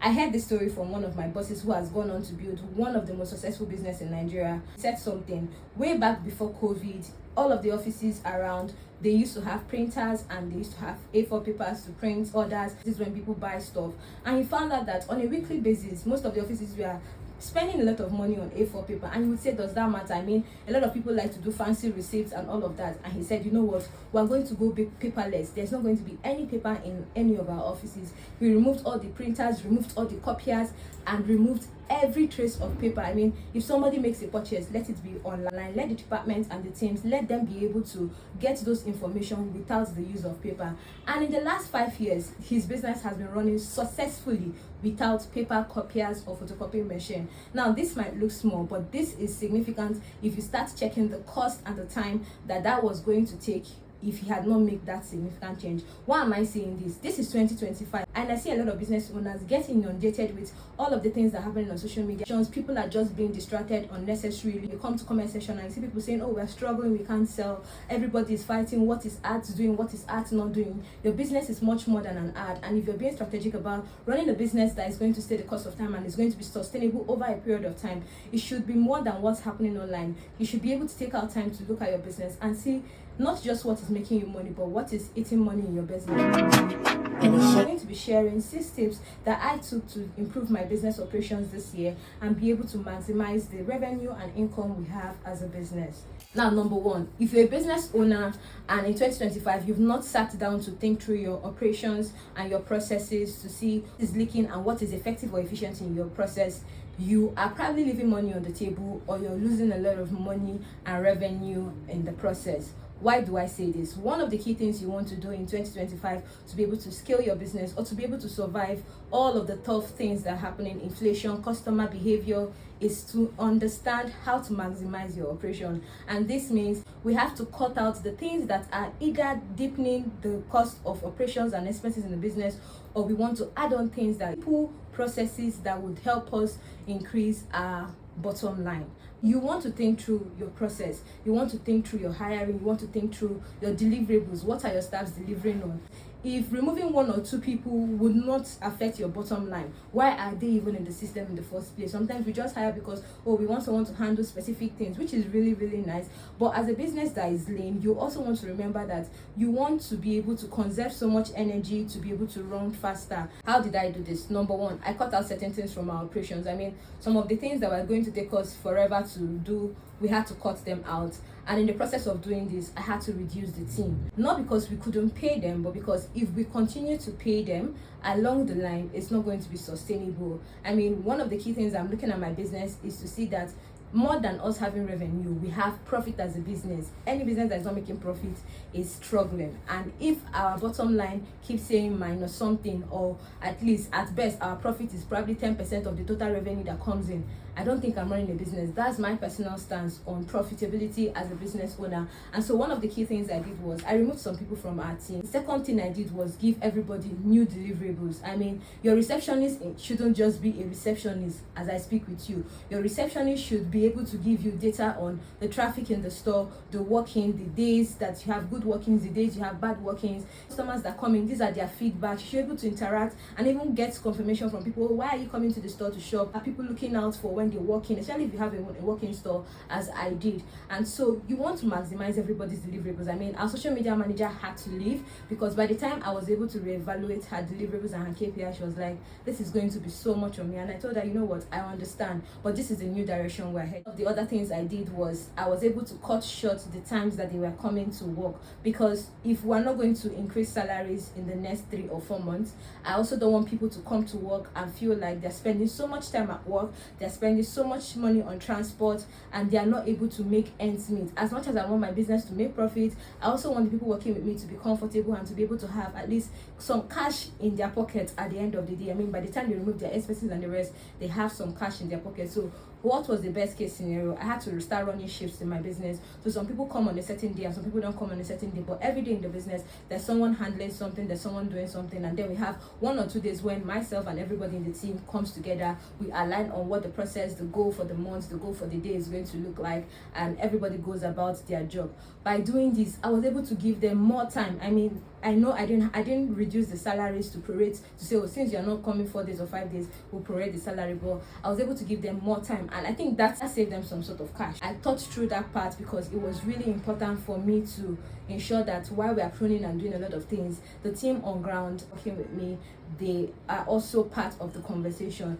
I heard this story from one of my bosses who has gone on to build one of the most successful business in Nigeria. He said something way back before COVID. All of the offices around, they used to have printers and they used to have A4 papers to print orders. This is when people buy stuff. And he found out that on a weekly basis, most of the offices were spending a lot of money on A4 paper. And you would say, does that matter? I mean, a lot of people like to do fancy receipts and all of that. And he said, you know what, we're going to go paperless. There's not going to be any paper in any of our offices. We removed all the printers, removed all the copiers, and removed every trace of paper. I mean, if somebody makes a purchase, let it be online. Let the departments and the teams, let them be able to get those information without the use of paper. And in the last 5 years, his business has been running successfully without paper copiers or photocopy machine. Now, this might look small, but this is significant if you start checking the cost and the time that was going to take if he had not made that significant change. Why am I saying this? This is 2025, and I see a lot of business owners getting inundated with all of the things that are happening on social media. People are just being distracted unnecessarily. You come to comment section and you see people saying, oh, we're struggling, we can't sell, everybody is fighting, what is ads doing, what is ads not doing? Your business is much more than an ad. And if you're being strategic about running a business that is going to stay the cost of time and is going to be sustainable over a period of time, it should be more than what's happening online. You should be able to take out time to look at your business and see not just what is making you money, but what is eating money in your business. I'm going to be sharing 6 tips that I took to improve my business operations this year and be able to maximize the revenue and income we have as a business. Now, number 1, if you're a business owner and in 2025 you've not sat down to think through your operations and your processes to see what is leaking and what is effective or efficient in your process, you are probably leaving money on the table, or you're losing a lot of money and revenue in the process. Why do I say this? One of the key things you want to do in 2025 to be able to scale your business or to be able to survive all of the tough things that are happening, inflation, customer behavior, is to understand how to maximize your operation. And this means we have to cut out the things that are either deepening the cost of operations and expenses in the business, or we want to add on things that processes that would help us increase our bottom line. You want to think through your process, you want to think through your hiring, you want to think through your deliverables. What are your staffs delivering on? If removing 1 or 2 people would not affect your bottom line, why are they even in the system in the first place? Sometimes we just hire because, oh, we want someone to handle specific things, which is really, really nice. But as a business that is lean, you also want to remember that you want to be able to conserve so much energy to be able to run faster. How did I do this? Number 1, I cut out certain things from our operations. I mean, some of the things that were going to take us forever to do, we had to cut them out. And in the process of doing this, I had to reduce the team. Not because we couldn't pay them, but because if we continue to pay them along the line, it's not going to be sustainable. I mean, one of the key things I'm looking at my business is to see that more than us having revenue, we have profit as a business. Any business that is not making profit is struggling. And if our bottom line keeps saying minus something, or at least at best our profit is probably 10% of the total revenue that comes in, I don't think I'm running a business. That's my personal stance on profitability as a business owner. And so one of the key things I did was I removed some people from our team. The second thing I did was give everybody new deliverables. I mean, your receptionist shouldn't just be a receptionist as I speak with you. Your receptionist should be able to give you data on the traffic in the store, the walk-in, the days that you have good walk-ins, the days you have bad walk-ins, customers that come in, these are their feedback. You should be able to interact and even get confirmation from people. Why are you coming to the store to shop? Are people looking out for when they walk in, especially if you have a walk-in store as I did? And so you want to maximize everybody's deliverables. I mean, our social media manager had to leave because by the time I was able to reevaluate her deliverables and her KPI, she was like, this is going to be so much on me. And I told her, you know what, I understand, but this is a new direction we're heading. The other things I did was I was able to cut short the times that they were coming to work, because if we're not going to increase salaries in the next 3 or 4 months, I also don't want people to come to work and feel like they're spending so much time at work, they're spending so much money on transport, and they are not able to make ends meet. As much as I want my business to make profit, I also want the people working with me to be comfortable and to be able to have at least some cash in their pockets at the end of the day. I mean, by the time they remove their expenses and the rest, they have some cash in their pocket. So what was the best case scenario? I had to start running shifts in my business. So some people come on a certain day and some people don't come on a certain day, but every day in the business there's someone handling something, there's someone doing something, and then we have 1 or 2 days when myself and everybody in the team comes together. We align on what the process, the goal for the month, the goal for the day is going to look like, and everybody goes about their job. By doing this, I was able to give them more time. I mean, I know I didn't reduce the salaries to prorate, to say, oh, since you're not coming 4 days or 5 days, we'll prorate the salary. But I was able to give them more time, and I think that saved them some sort of cash. I thought through that part because it was really important for me to ensure that while we are pruning and doing a lot of things, the team on ground working with me, they are also part of the conversation.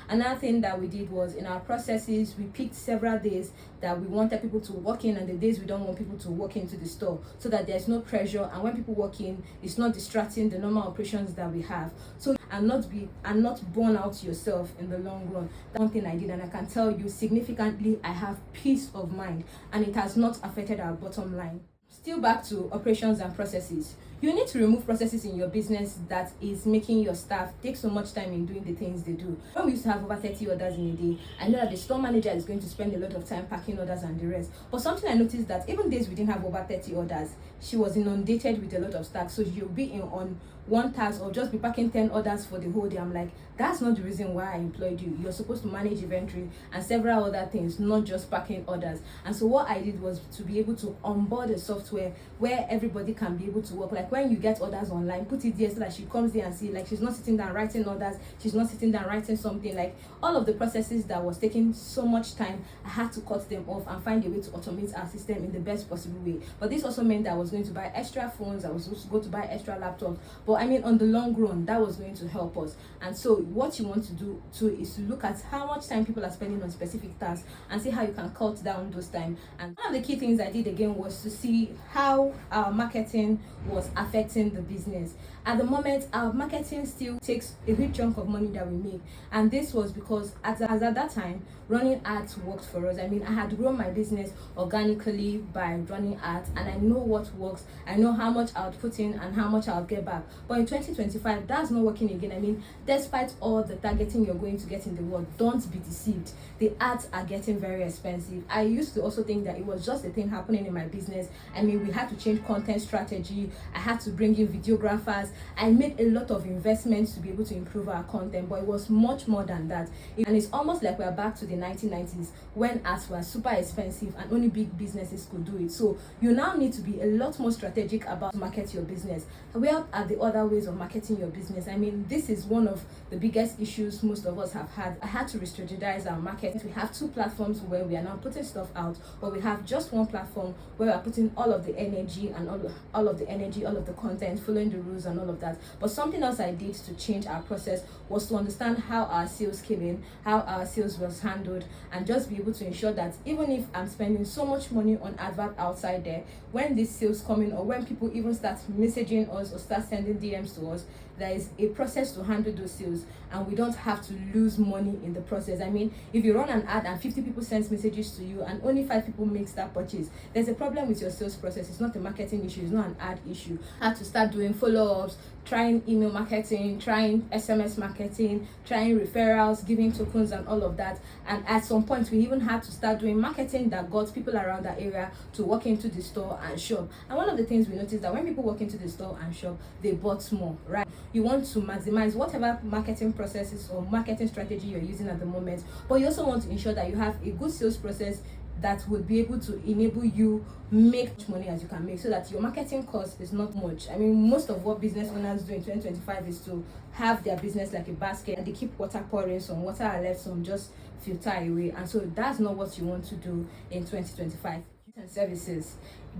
Another thing that we did was, in our processes, we picked several days that we wanted people to walk in and the days we don't want people to walk into the store, so that there's no pressure, and when people walk in, it's not distracting the normal operations that we have. So and not burn out yourself in the long run. That's one thing I did, and I can tell you significantly I have peace of mind, and it has not affected our bottom line. Still back to operations and processes. You need to remove processes in your business that is making your staff take so much time in doing the things they do. When we used to have over 30 orders in a day, I know that the store manager is going to spend a lot of time packing orders and the rest. But something I noticed, that even days we didn't have over 30 orders, she was inundated with a lot of staff. So you'll be on one task or just be packing 10 orders for the whole day. I'm like, that's not the reason why I employed you. You're supposed to manage inventory and several other things, not just packing orders. And so what I did was to be able to onboard a software where everybody can be able to work. Like when you get orders online, put it there so that she comes there and see, like, she's not sitting down writing orders, she's not sitting down writing something. Like all of the processes that was taking so much time, I had to cut them off and find a way to automate our system in the best possible way. But this also meant that I was going to buy extra phones, I was supposed to go to buy extra laptops. But I mean, on the long run, that was going to help us. And so what you want to do too is to look at how much time people are spending on specific tasks and see how you can cut down those time. And one of the key things I did again was to see how our marketing was affecting the business. At the moment, our marketing still takes a huge chunk of money that we make, and this was because as at that time, running ads worked for us. I mean, I had grown my business organically by running ads, and I know what works. I know how much I would put in and how much I'll get back. But in 2025, that's not working again. I mean, despite all the targeting you're going to get in the world, don't be deceived. The ads are getting very expensive. I used to also think that it was just a thing happening in my business. I mean, we had to change content strategy. I had to bring in videographers. I made a lot of investments to be able to improve our content, but it was much more than that. And it's almost like we're back to the 1990s when ads were super expensive and only big businesses could do it. So you now need to be a lot more strategic about market your business. Where are the other ways of marketing your business? I mean, this is one of the biggest issues most of us have had. I had to re-strategize our market. We have two platforms where we are now putting stuff out, but we have just one platform where we are putting all of the energy and all of the content, following the rules and all of that. But something else I did to change our process was to understand how our sales came in, how our sales was handled, and just be able to ensure that even if I'm spending so much money on advert outside there, when these sales come in or when people even start messaging us or start sending DMs to us, there is a process to handle those sales, and we don't have to lose money in the process. I mean, if you run an ad and 50 people send messages to you and only 5 people make that purchase, there's a problem with your sales process. It's not a marketing issue, it's not an ad issue. I had to start doing follow-ups, trying email marketing, trying SMS marketing, trying referrals, giving tokens and all of that. And at some point, we even had to start doing marketing that got people around that area to walk into the store and shop. And one of the things we noticed that when people walk into the store and shop, they bought more, right? You want to maximize whatever marketing processes or marketing strategy you're using at the moment, but you also want to ensure that you have a good sales process that would be able to enable you make much money as you can make, so that your marketing cost is not much. I mean, most of what business owners do in 2025 is to have their business like a basket, and they keep water pouring, some water are left, some just filter away, and so that's not what you want to do in 2025. And services.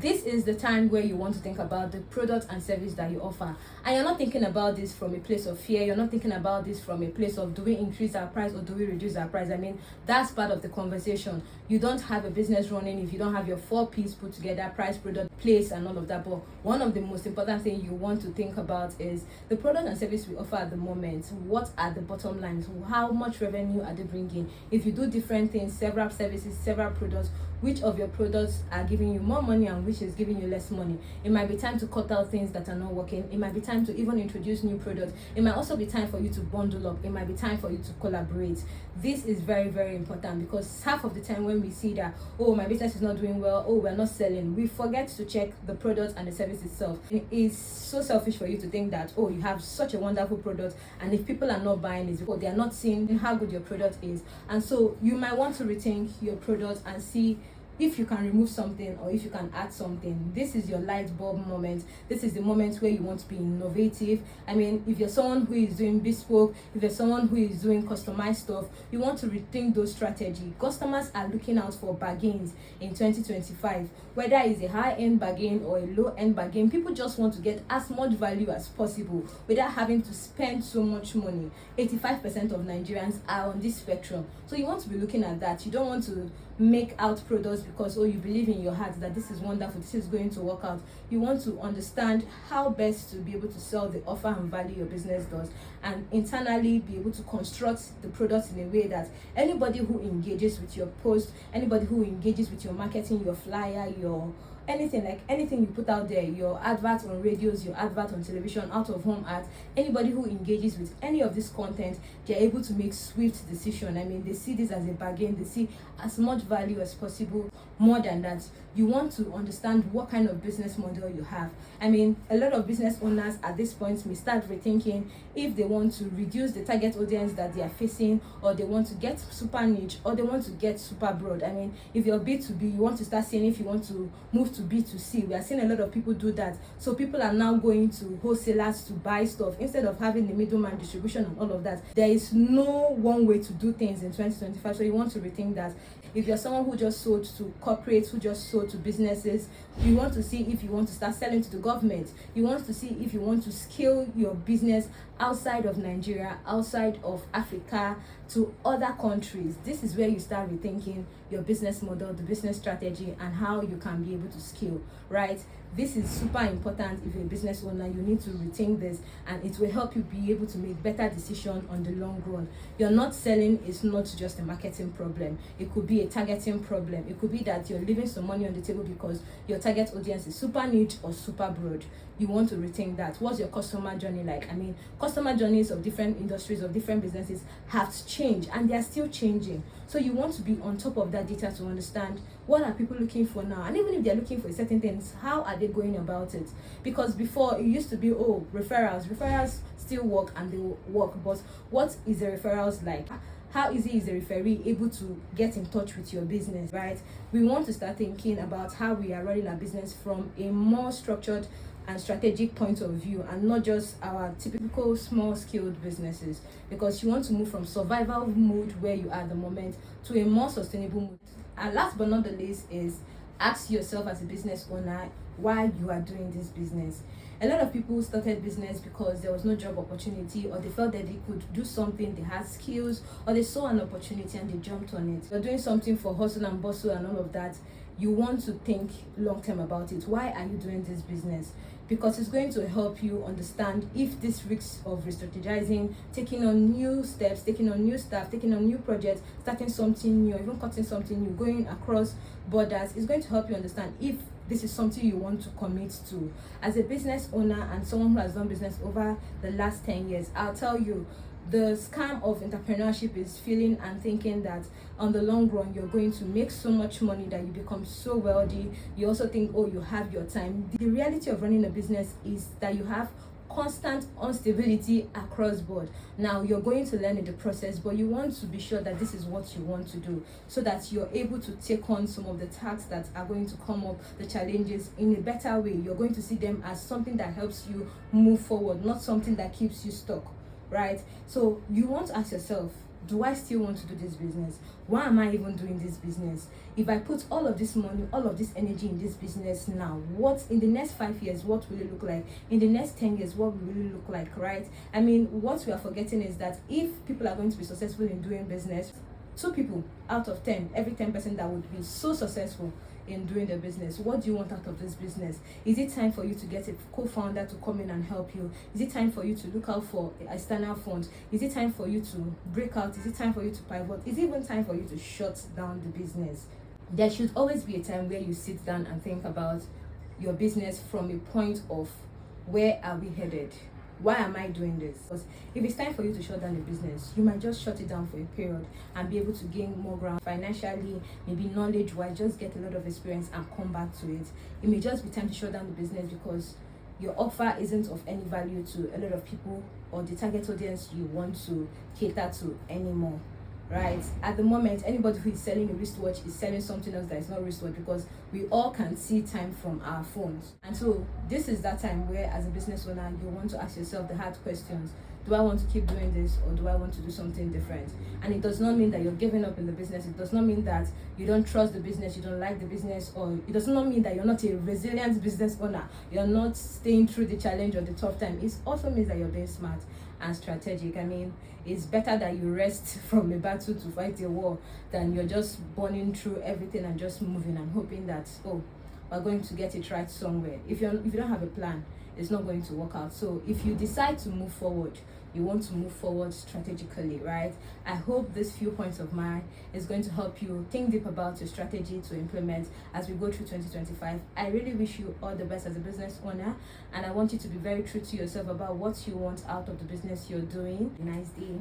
This is the time where you want to think about the product and service that you offer, and you're not thinking about this from a place of fear. You're not thinking about this from a place of, do we increase our price or do we reduce our price? I mean, that's part of the conversation. You don't have a business running if you don't have your 4 P's put together: price, product, place, and all of that. But one of the most important things you want to think about is the product and service we offer at the moment. What are the bottom lines? How much revenue are they bringing? If you do different things, several services, several products, which of your products are giving you more money and which is giving you less money? It might be time to cut out things that are not working. It might be time to even introduce new products. It might also be time for you to bundle up. It might be time for you to collaborate. This is very, very important, because half of the time when we see that, oh, my business is not doing well, oh, we're not selling, we forget to check the product and the service itself. It is so selfish for you to think that, oh, you have such a wonderful product, and if people are not buying it, or they are not seeing how good your product is. And so you might want to rethink your product and see if you can remove something or if you can add something, this is your light bulb moment. This is the moment where you want to be innovative. I mean, if you're someone who is doing bespoke, if you're someone who is doing customized stuff, you want to rethink those strategy. Customers are looking out for bargains in 2025, whether it's a high-end bargain or a low-end bargain. People just want to get as much value as possible without having to spend so much money. 85% of Nigerians are on this spectrum, so you want to be looking at that. You don't want to make out products because, oh, you believe in your heart that this is wonderful, this is going to work out. You want to understand how best to be able to sell the offer and value your business does, and internally be able to construct the products in a way that anybody who engages with your post, anybody who engages with your marketing, your flyer, your anything you put out there, your advert on radios, your advert on television, out of home ads, anybody who engages with any of this content, they're able to make swift decision. I mean, they see this as a bargain, they see as much value as possible. More than that, you want to understand what kind of business model you have. I mean, a lot of business owners at this point may start rethinking if they want to reduce the target audience that they are facing, or they want to get super niche, or they want to get super broad. I mean, if you're B2B, you want to start seeing if you want to move to B2C. We are seeing a lot of people do that. So people are now going to wholesalers to buy stuff instead of having the middleman distribution and all of that. There is no one way to do things in 2025, so you want to rethink that. If you're someone who just sold to corporates, who just sold to businesses, you want to see if you want to start selling to the government. You want to see if you want to scale your business outside of Nigeria, outside of Africa, to other countries. This is where you start rethinking your business model, the business strategy, and how you can be able to scale, right? This is super important. If you're a business owner, you need to rethink this, and it will help you be able to make better decisions on the long run. You're not selling is not just a marketing problem. It could be a targeting problem. It could be that you're leaving some money on the table because your target audience is super niche or super broad. You want to rethink that. What's your customer journey like? I mean, customer journeys of different industries, of different businesses have changed, and they are still changing. So you want to be on top of that data to understand what are people looking for now, and even if they're looking for certain things, how are they going about it? Because before it used to be, oh, referrals still work and they will work, but what is the referrals like? How easy is a referee able to get in touch with your business, right? We want to start thinking about how we are running our business from a more structured and strategic point of view, and not just our typical small skilled businesses, because you want to move from survival mode where you are at the moment to a more sustainable mode. And last but not the least is ask yourself as a business owner why you are doing this business. A lot of people started business because there was no job opportunity, or they felt that they could do something, they had skills, or they saw an opportunity and they jumped on it. You're doing something for hustle and bustle and all of that. You want to think long term about it. Why are you doing this business? Because it's going to help you understand if this risk of re-strategizing, taking on new steps, taking on new staff, taking on new projects, starting something new, even cutting something new, going across borders, is going to help you understand if this is something you want to commit to. As a business owner and someone who has done business over the last 10 years, I'll tell you, the scam of entrepreneurship is feeling and thinking that on the long run you're going to make so much money that you become so wealthy. You also think, oh, you have your time. The reality of running a business is that you have constant instability across board. Now you're going to learn in the process, but you want to be sure that this is what you want to do, so that you're able to take on some of the tasks that are going to come up, the challenges, in a better way. You're going to see them as something that helps you move forward, not something that keeps you stuck, right? So you want to ask yourself, do I still want to do this business? Why am I even doing this business? If I put all of this money, all of this energy in this business now, what in the next 5 years, what will it look like? In the next 10 years, what will it look like, right? I mean, what we are forgetting is that if people are going to be successful in doing business, 2 people out of 10, every 10% that would be so successful in doing the business. What do you want out of this business? Is it time for you to get a co-founder to come in and help you? Is it time for you to look out for external funds? Is it time for you to break out? Is it time for you to pivot? Is it even time for you to shut down the business? There should always be a time where you sit down and think about your business from a point of, where are we headed? Why am I doing this? Because if it's time for you to shut down the business, you might just shut it down for a period and be able to gain more ground financially, maybe knowledge-wise, just get a lot of experience and come back to it. It may just be time to shut down the business because your offer isn't of any value to a lot of people, or the target audience you want to cater to anymore. right? At the moment, anybody who is selling a wristwatch is selling something else that is not wristwatch, because we all can see time from our phones. And so this is that time where, as a business owner, you want to ask yourself the hard questions. Do I want to keep doing this, or do I want to do something different? And it does not mean that you're giving up in the business. It does not mean that you don't trust the business, you don't like the business, or it does not mean that you're not a resilient business owner. You're not staying through the challenge or the tough time. It also means that you're being smart and strategic. I mean, it's better that you rest from a battle to fight a war than you're just burning through everything and just moving and hoping that, oh, we're going to get it right somewhere. If you don't have a plan, it's not going to work out. So if you decide to move forward, you want to move forward strategically, right? I hope this few points of mine is going to help you think deep about your strategy to implement as we go through 2025. I really wish you all the best as a business owner, and I want you to be very true to yourself about what you want out of the business you're doing. Nice day.